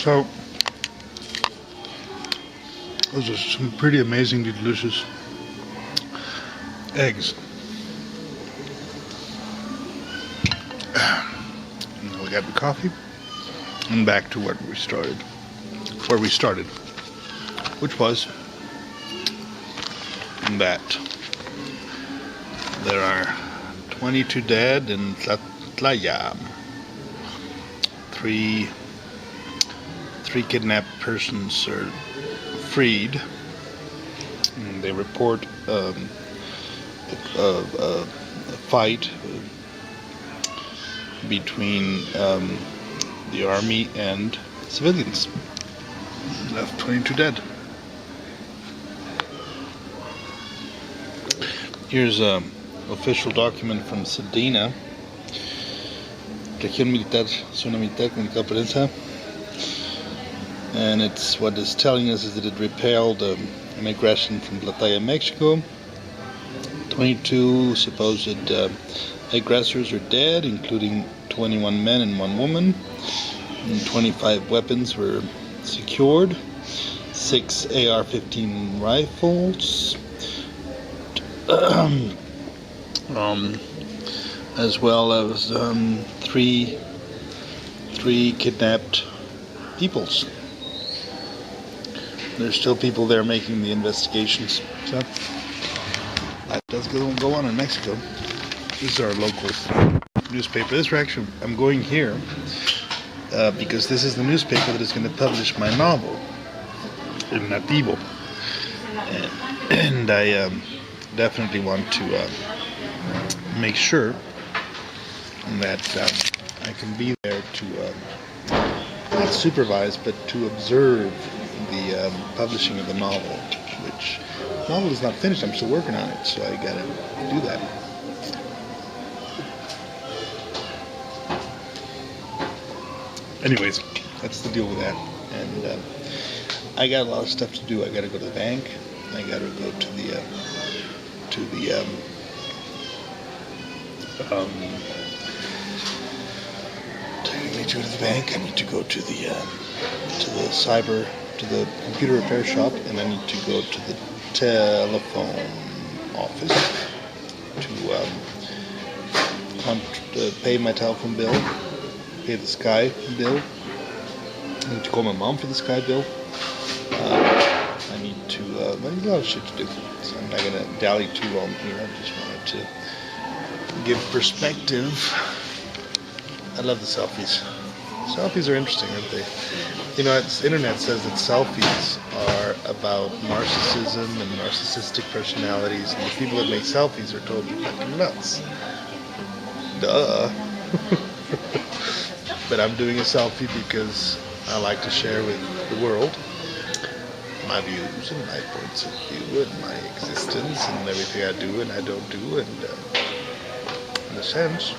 So, those are some pretty amazingly delicious eggs. Now we got the coffee, and back to where we started, which was that there are 22 dead in Tlatlaya. Three kidnapped persons are freed. And they report a fight between the army and civilians. Left 22 dead. Here's an official document from Sedena, Región Militar, Zona Militar, Comunicado de Prensa, and what it's telling us is that it repelled an aggression from Tlatlaya, Mexico. 22 supposed aggressors are dead, including 21 men and 1 woman, and 25 weapons were secured, 6 AR-15 rifles, as well as 3 kidnapped peoples. There's still people there making the investigations. So that does go on in Mexico. This is our local newspaper. I'm going here because this is the newspaper that is going to publish my novel, El Nativo, and I definitely want to make sure that I can be there to not supervise, but to observe the publishing of the novel, which the novel is not finished. I'm still working on it, so I gotta do that. Anyways, that's the deal with that. And I got a lot of stuff to do. I gotta go to the bank. I gotta go to the to the bank. I need to go to the computer repair shop, and I need to go to the telephone office to pay my telephone bill, pay the Sky bill. I need to call my mom for the Sky bill. I need a lot of shit to do, so I'm not gonna dally too long here. I just wanted to give perspective. I love the selfies. Selfies are interesting, aren't they? You know, the internet says that selfies are about narcissism and narcissistic personalities, and the people that make selfies are totally fucking nuts. Duh. But I'm doing a selfie because I like to share with the world my views and my points of view and my existence and everything I do and I don't do, and in a sense,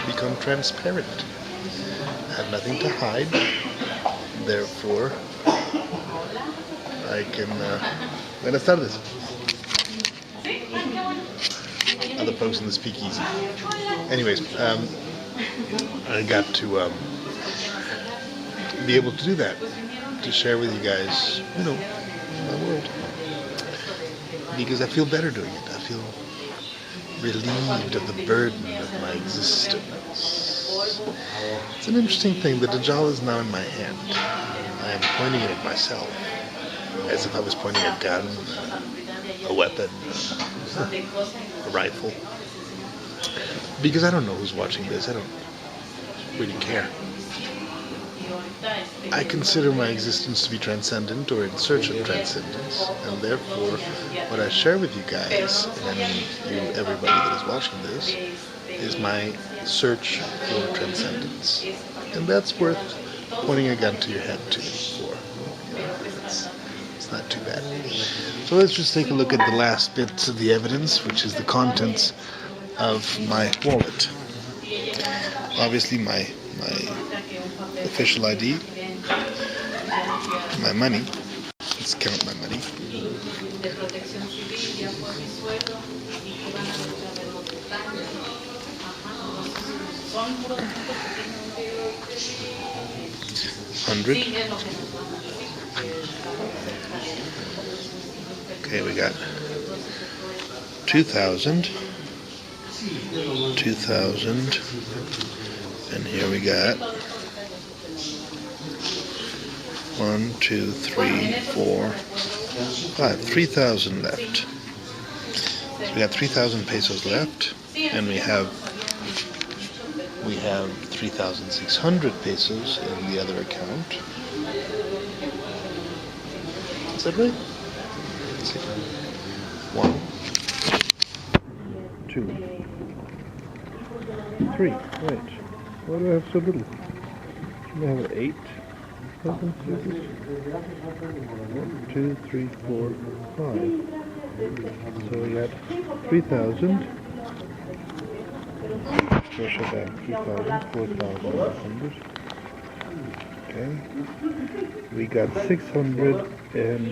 become transparent. I have nothing to hide, therefore I can buenas tardes. Other folks in the speakeasy. Anyways, I got to be able to do that, to share with you guys, my world, because I feel better doing it. I feel relieved of the burden of my existence. It's an interesting thing. The Dajjal is now in my hand. I am pointing it at myself, as if I was pointing a gun, a weapon, a rifle. Because I don't know who's watching this. I don't really care. I consider my existence to be transcendent, or in search of transcendence, and therefore what I share with you guys, and everybody that is watching this, is my search for transcendence. And that's worth pointing a gun to your head to for. It's not too bad. So let's just take a look at the last bits of the evidence, which is the contents of my wallet. Obviously my official ID, my money. Let's count my money. 600. Okay, we got 2,000. 2,000. And here we got 1, 2, 3, 4, 5. 3,000 left. So we got 3,000 pesos left, and we have 3,600 pesos in the other account. Is that right? Let's see. 1, 2, 3. Right. Why do I have so little? Shouldn't I have 8,000 pesos? 1, 2, 3, 4, 5. So we got 3,000. Where should I have 3,000? 4,100. Okay. We got 600 and...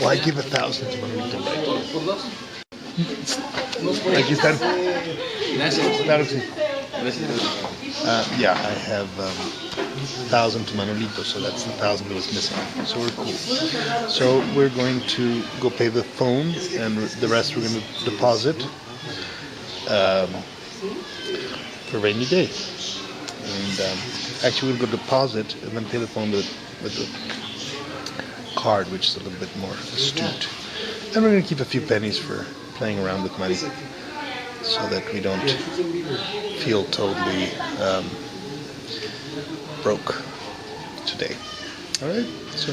Well, I give 1,000 to Manolito, right? Aquí están. Claro que sí. Yeah, I have 1,000 to Manolito, so that's the 1,000 that was missing. So we're cool. So we're going to go pay the phone, and the rest we're going to deposit for a rainy day. And actually, we'll go deposit and then pay the phone with the card, which is a little bit more astute. And we're going to keep a few pennies for playing around with money, so that we don't feel totally broke today. All right. So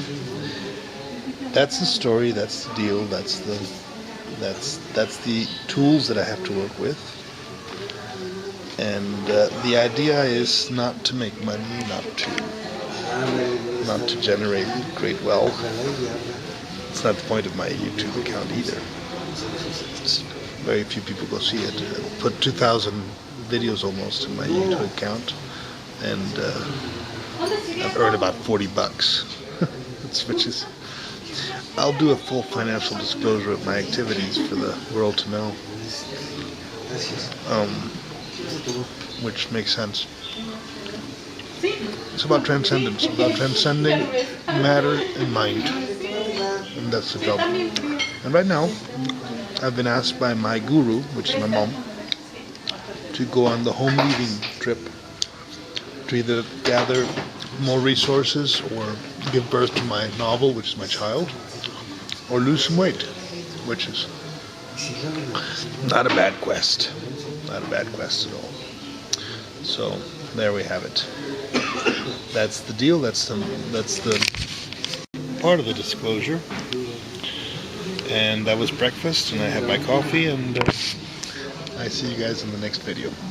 that's the story. That's the deal. That's the tools that I have to work with. And the idea is not to make money, not to generate great wealth. It's not the point of my YouTube account either. Very few people go see it. I put 2,000 videos almost in my YouTube account, and I've earned about $40. Which is, I'll do a full financial disclosure of my activities for the world to know, which makes sense. It's about transcendence, about transcending matter and mind, and that's the job. And right now, I've been asked by my guru, which is my mom, to go on the home leaving trip to either gather more resources or give birth to my novel, which is my child, or lose some weight, which is not a bad quest. Not a bad quest at all. So there we have it. That's the deal. That's the part of the disclosure. And that was breakfast, and I had my coffee, and I see you guys in the next video.